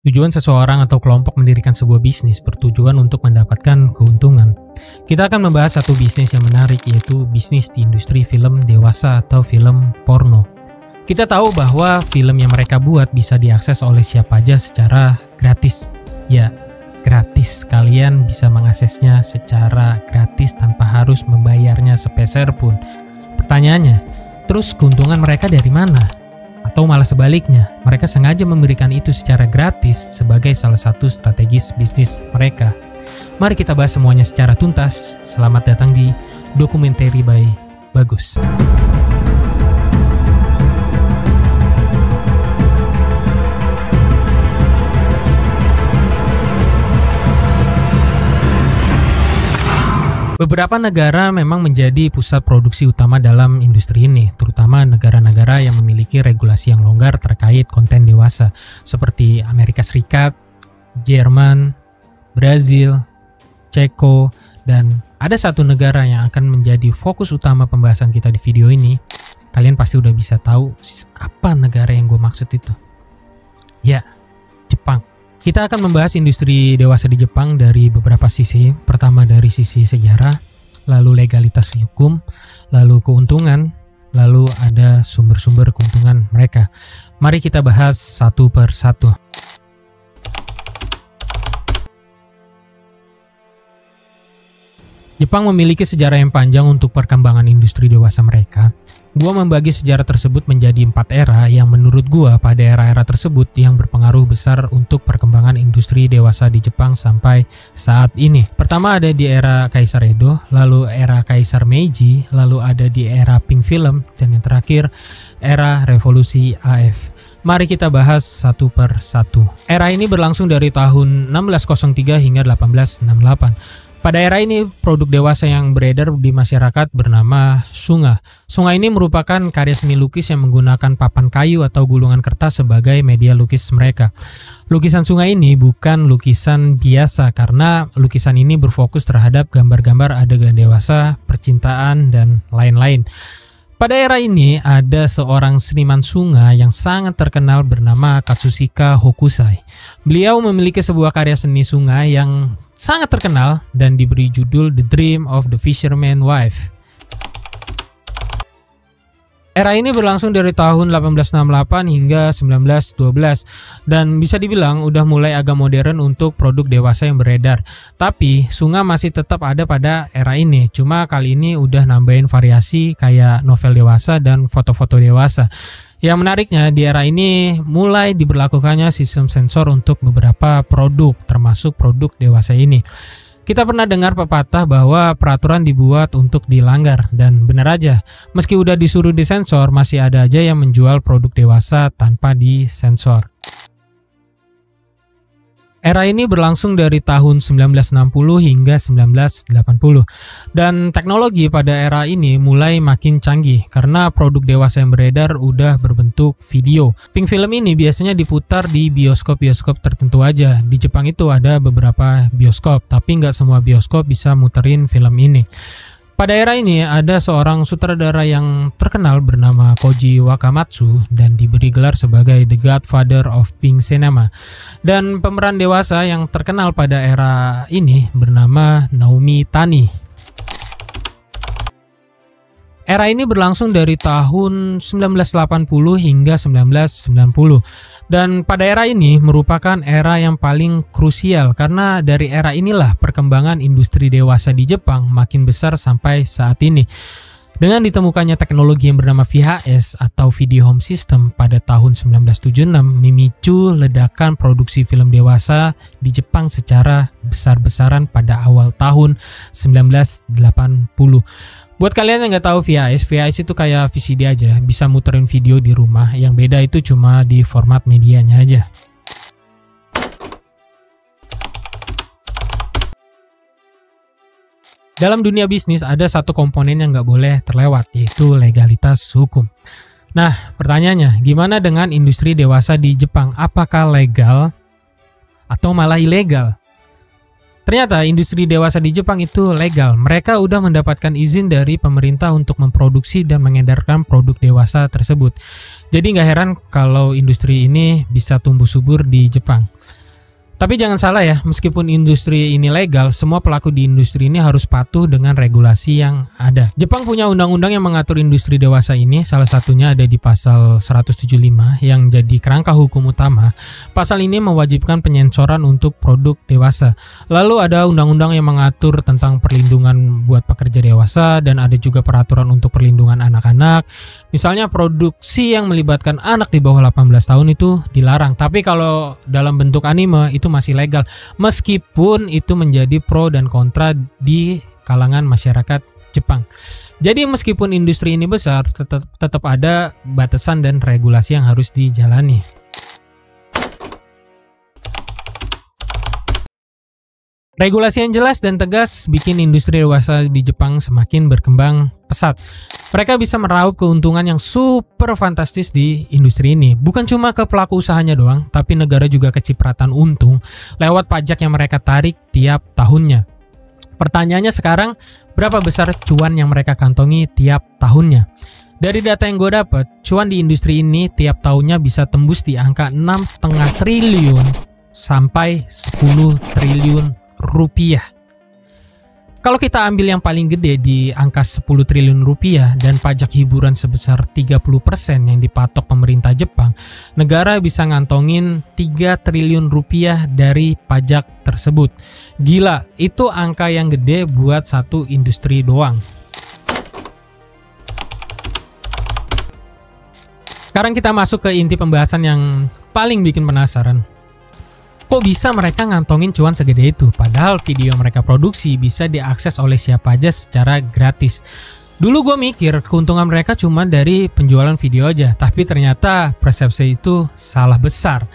Tujuan seseorang atau kelompok mendirikan sebuah bisnis bertujuan untuk mendapatkan keuntungan. Kita akan membahas satu bisnis yang menarik, yaitu bisnis di industri film dewasa atau film porno. Kita tahu bahwa film yang mereka buat bisa diakses oleh siapa aja secara gratis. Ya, gratis. Kalian bisa mengaksesnya secara gratis tanpa harus membayarnya sepeser pun. Pertanyaannya, terus keuntungan mereka dari mana? Atau malah sebaliknya, mereka sengaja memberikan itu secara gratis sebagai salah satu strategis bisnis mereka. Mari kita bahas semuanya secara tuntas. Selamat datang di Documentary by Bagus. Beberapa negara memang menjadi pusat produksi utama dalam industri ini, terutama negara-negara yang memiliki regulasi yang longgar terkait konten dewasa, seperti Amerika Serikat, Jerman, Brazil, Ceko, dan ada satu negara yang akan menjadi fokus utama pembahasan kita di video ini. Kalian pasti udah bisa tahu apa negara yang gue maksud itu. Ya, Jepang. Kita akan membahas industri dewasa di Jepang dari beberapa sisi. Pertama dari sisi sejarah, lalu legalitas hukum, lalu keuntungan, lalu ada sumber-sumber keuntungan mereka. Mari kita bahas satu per satu. Jepang memiliki sejarah yang panjang untuk perkembangan industri dewasa mereka. Gua membagi sejarah tersebut menjadi 4 era yang menurut gua pada era-era tersebut yang berpengaruh besar untuk perkembangan industri dewasa di Jepang sampai saat ini. Pertama ada di era Kaisar Edo, lalu era Kaisar Meiji, lalu ada di era Pink Film, dan yang terakhir era Revolusi AF. Mari kita bahas satu per satu. Era ini berlangsung dari tahun 1603 hingga 1868. Pada era ini, produk dewasa yang beredar di masyarakat bernama sunga. Sunga ini merupakan karya seni lukis yang menggunakan papan kayu atau gulungan kertas sebagai media lukis mereka. Lukisan sunga ini bukan lukisan biasa karena lukisan ini berfokus terhadap gambar-gambar adegan dewasa, percintaan, dan lain-lain. Pada era ini, ada seorang seniman sunga yang sangat terkenal bernama Katsushika Hokusai. Beliau memiliki sebuah karya seni sunga yang sangat terkenal dan diberi judul The Dream of the Fisherman Wife. Era ini berlangsung dari tahun 1868 hingga 1912 dan bisa dibilang udah mulai agak modern untuk produk dewasa yang beredar. Tapi sunga masih tetap ada pada era ini, cuma kali ini udah nambahin variasi kayak novel dewasa dan foto-foto dewasa. Yang menariknya di era ini mulai diberlakukannya sistem sensor untuk beberapa produk, termasuk produk dewasa ini. Kita pernah dengar pepatah bahwa peraturan dibuat untuk dilanggar, dan benar aja, meski udah disuruh disensor, masih ada aja yang menjual produk dewasa tanpa disensor. Era ini berlangsung dari tahun 1960 hingga 1980 dan teknologi pada era ini mulai makin canggih karena produk dewasa yang beredar udah berbentuk video. Pink Film ini biasanya diputar di bioskop-bioskop tertentu aja. Di Jepang itu ada beberapa bioskop, tapi nggak semua bioskop bisa muterin film ini. Pada era ini ada seorang sutradara yang terkenal bernama Koji Wakamatsu dan diberi gelar sebagai The Godfather of Pink Cinema. Dan pemeran dewasa yang terkenal pada era ini bernama Naomi Tani. Era ini berlangsung dari tahun 1980 hingga 1990 dan pada era ini merupakan era yang paling krusial karena dari era inilah perkembangan industri dewasa di Jepang makin besar sampai saat ini. Dengan ditemukannya teknologi yang bernama VHS atau Video Home System pada tahun 1976 memicu ledakan produksi film dewasa di Jepang secara besar-besaran pada awal tahun 1980. Buat kalian yang nggak tahu VHS itu kayak VCD aja, bisa muterin video di rumah. Yang beda itu cuma di format medianya aja. Dalam dunia bisnis ada satu komponen yang nggak boleh terlewat, yaitu legalitas hukum. Nah, pertanyaannya, gimana dengan industri dewasa di Jepang? Apakah legal atau malah ilegal? Ternyata industri dewasa di Jepang itu legal. Mereka udah mendapatkan izin dari pemerintah untuk memproduksi dan mengedarkan produk dewasa tersebut. Jadi nggak heran kalau industri ini bisa tumbuh subur di Jepang. Tapi jangan salah ya, meskipun industri ini legal, semua pelaku di industri ini harus patuh dengan regulasi yang ada. Jepang punya undang-undang yang mengatur industri dewasa ini, salah satunya ada di pasal 175 yang jadi kerangka hukum utama. Pasal ini mewajibkan penyensoran untuk produk dewasa. Lalu ada undang-undang yang mengatur tentang perlindungan buat pekerja dewasa, dan ada juga peraturan untuk perlindungan anak-anak. Misalnya produksi yang melibatkan anak di bawah 18 tahun itu dilarang. Tapi kalau dalam bentuk anime itu masih legal, meskipun itu menjadi pro dan kontra di kalangan masyarakat Jepang. Jadi meskipun industri ini besar, tetap ada batasan dan regulasi yang harus dijalani. Regulasi yang jelas dan tegas bikin industri dewasa di Jepang semakin berkembang pesat. Mereka bisa meraup keuntungan yang super fantastis di industri ini. Bukan cuma ke pelaku usahanya doang, tapi negara juga kecipratan untung lewat pajak yang mereka tarik tiap tahunnya. Pertanyaannya sekarang, berapa besar cuan yang mereka kantongi tiap tahunnya? Dari data yang gue dapat, cuan di industri ini tiap tahunnya bisa tembus di angka 6,5 triliun sampai 10 triliun rupiah. Kalau kita ambil yang paling gede di angka 10 triliun rupiah dan pajak hiburan sebesar 30% yang dipatok pemerintah Jepang, negara bisa ngantongin 3 triliun rupiah dari pajak tersebut. Gila, itu angka yang gede buat satu industri doang. Sekarang kita masuk ke inti pembahasan yang paling bikin penasaran. Kok bisa mereka ngantongin cuan segede itu? Padahal video mereka produksi bisa diakses oleh siapa aja secara gratis. Dulu gue mikir keuntungan mereka cuma dari penjualan video aja, tapi ternyata persepsi itu salah besar.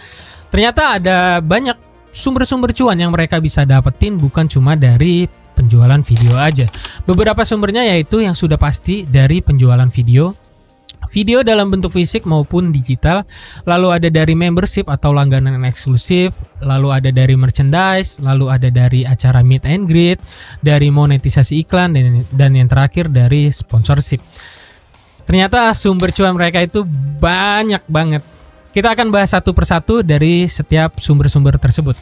Ternyata ada banyak sumber-sumber cuan yang mereka bisa dapetin, bukan cuma dari penjualan video aja. Beberapa sumbernya yaitu yang sudah pasti dari penjualan video dalam bentuk fisik maupun digital, lalu ada dari membership atau langganan eksklusif, lalu ada dari merchandise, lalu ada dari acara meet and greet, dari monetisasi iklan, dan yang terakhir dari sponsorship. Ternyata sumber cuan mereka itu banyak banget. Kita akan bahas satu persatu dari setiap sumber-sumber tersebut.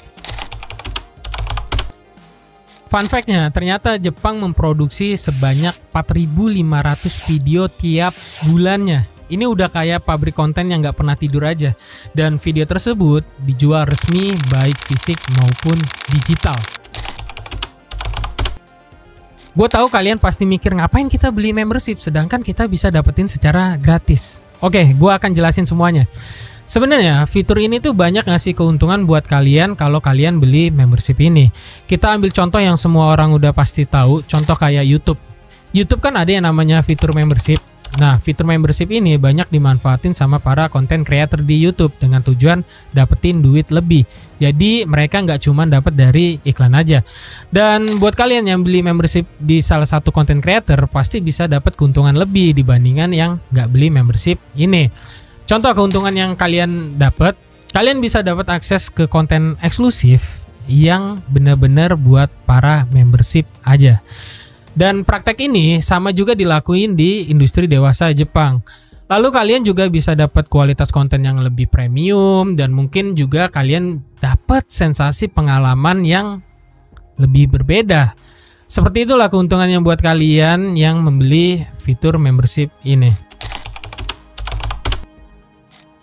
Fun fact-nya, ternyata Jepang memproduksi sebanyak 4.500 video tiap bulannya. Ini udah kayak pabrik konten yang nggak pernah tidur aja. Dan video tersebut dijual resmi baik fisik maupun digital. Gue tahu kalian pasti mikir ngapain kita beli membership sedangkan kita bisa dapetin secara gratis. Oke, gue akan jelasin semuanya. Sebenarnya fitur ini tuh banyak ngasih keuntungan buat kalian kalau kalian beli membership ini. Kita ambil contoh yang semua orang udah pasti tahu, contoh kayak YouTube. YouTube kan ada yang namanya fitur membership. Nah, fitur membership ini banyak dimanfaatin sama para content creator di YouTube dengan tujuan dapetin duit lebih. Jadi mereka nggak cuma dapat dari iklan aja. Dan buat kalian yang beli membership di salah satu content creator pasti bisa dapat keuntungan lebih dibandingkan yang nggak beli membership ini. Contoh keuntungan yang kalian dapat, kalian bisa dapat akses ke konten eksklusif yang benar-benar buat para membership aja. Dan praktek ini sama juga dilakuin di industri dewasa Jepang. Lalu kalian juga bisa dapat kualitas konten yang lebih premium dan mungkin juga kalian dapat sensasi pengalaman yang lebih berbeda. Seperti itulah keuntungannya buat kalian yang membeli fitur membership ini.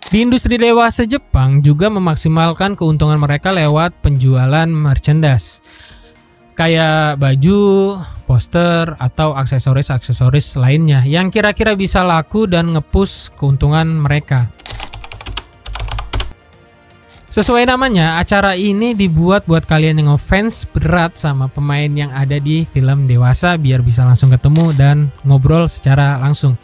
Di industri dewasa Jepang juga memaksimalkan keuntungan mereka lewat penjualan merchandise. Kayak baju, poster, atau aksesoris-aksesoris lainnya yang kira-kira bisa laku dan nge-push keuntungan mereka. Sesuai namanya, acara ini dibuat buat kalian yang ngefans berat sama pemain yang ada di film dewasa biar bisa langsung ketemu dan ngobrol secara langsung.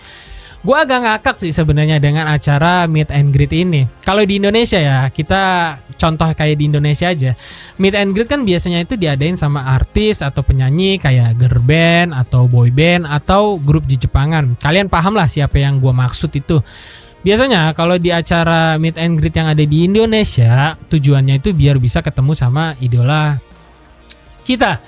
Gue agak ngakak sih sebenarnya dengan acara meet and greet ini. Kalau di Indonesia ya, kita contoh kayak di Indonesia aja. Meet and greet kan biasanya itu diadain sama artis atau penyanyi kayak girl band atau boy band atau grup Jepangan. Kalian paham lah siapa yang gue maksud itu. Biasanya kalau di acara meet and greet yang ada di Indonesia, tujuannya itu biar bisa ketemu sama idola kita.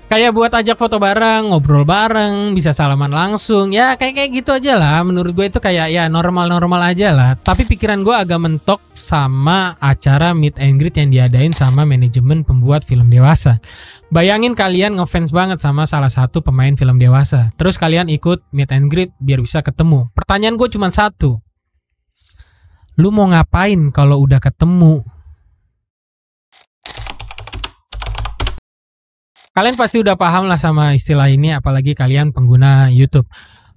Kayak buat ajak foto bareng, ngobrol bareng, bisa salaman langsung. Ya kayak gitu aja lah. Menurut gue itu kayak ya normal-normal aja lah. Tapi pikiran gue agak mentok sama acara meet and greet yang diadain sama manajemen pembuat film dewasa. Bayangin kalian ngefans banget sama salah satu pemain film dewasa. Terus kalian ikut meet and greet biar bisa ketemu. Pertanyaan gue cuma satu. Lu mau ngapain kalau udah ketemu? Kalian pasti udah paham lah sama istilah ini, apalagi kalian pengguna YouTube.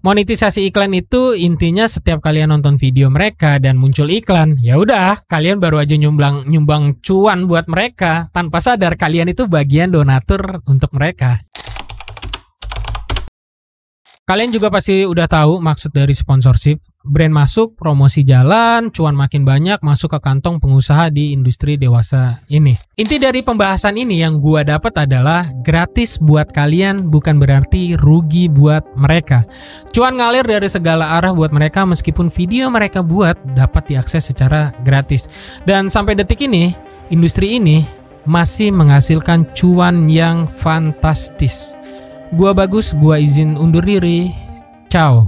Monetisasi iklan itu intinya setiap kalian nonton video mereka dan muncul iklan, ya udah kalian baru aja nyumbang cuan buat mereka, tanpa sadar kalian itu bagian donatur untuk mereka. Kalian juga pasti udah tahu maksud dari sponsorship. Brand masuk, promosi jalan, cuan makin banyak masuk ke kantong pengusaha di industri dewasa ini. Inti dari pembahasan ini yang gua dapat adalah gratis buat kalian bukan berarti rugi buat mereka. Cuan ngalir dari segala arah buat mereka meskipun video mereka buat dapat diakses secara gratis. Dan sampai detik ini, industri ini masih menghasilkan cuan yang fantastis. Gua Bagus, gua izin undur diri. Ciao.